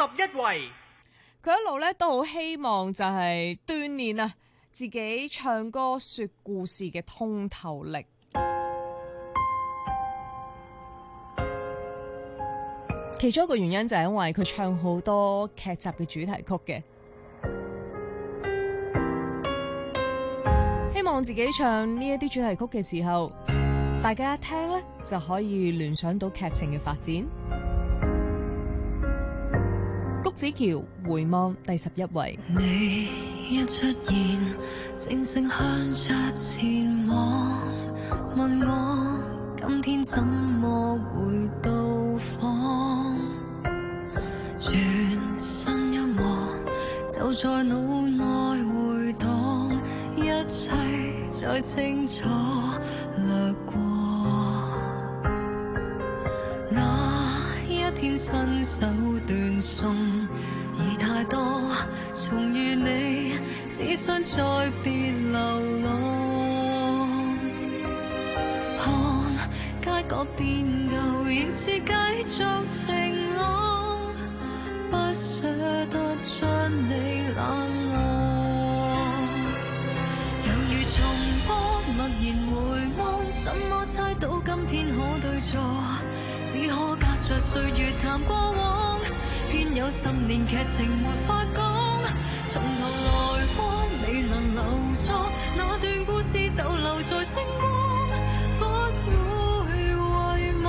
11位。佢一路咧都好希望就係鍛鍊啊自己唱歌說故事嘅通透力。其中一個原因就係因為佢唱好多劇集嘅主題曲嘅，希望自己唱呢一啲主題曲嘅時候，大家一聽咧就可以聯想到劇情嘅發展。谷子喬回望第11位。你一出現，靜靜向着前往，問我今天怎麼會到訪？全新音樂就在腦內回盪，一切再清楚掠過。那一天親手斷送已太多，重遇你只想再別流浪。看街角變舊，仍是繼續晴朗，不捨得將你冷落。猶如重播，默然回望，怎麼猜到今天可對坐？只可隔着歲月談過往，偏有10年劇情沒法講。從頭來過，未能留作那段故事就留在星光，不會遺忘。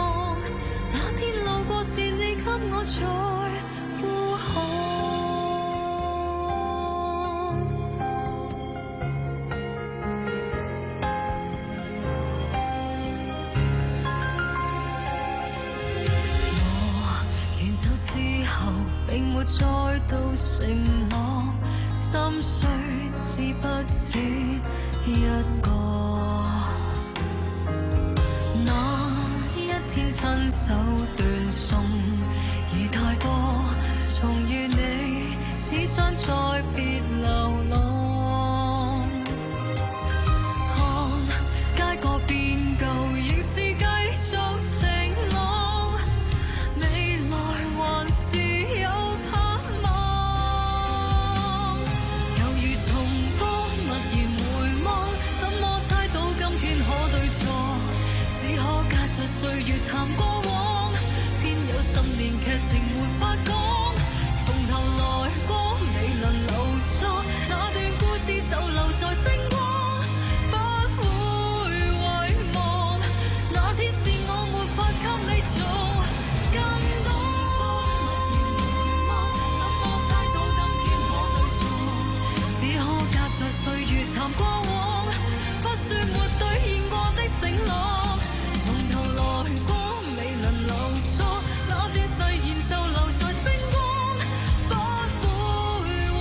那天路過是你給我在呼喊。之後並沒再度承諾，心碎是不止一個。那一天親手斷送已太多，重遇你只想再別流浪。看街角變舊，仍是繼續晴朗，未來還是有盼望。猶如重播，默然回望，怎麼猜到今天可對錯？只可隔着歲月談過往，偏有10年劇情沒法講。從頭來過，未能留作那段故事就留在星光，不會遺忘。那天是我沒法給你做更多。在歲月談過往，不說沒兌現過的承諾。從頭來過，未能留錯那段誓言就留在星光，不會遺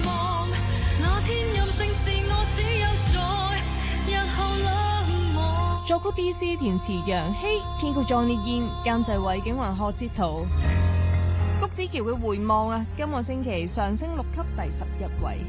忘。那天任性是我，只有在日後冷漠。作曲 D.C. 填詞楊希，編曲 Johnny Yin， 監製韋景雲、賀哲圖。谷子喬嘅回望啊，今個星期上升6級第11位。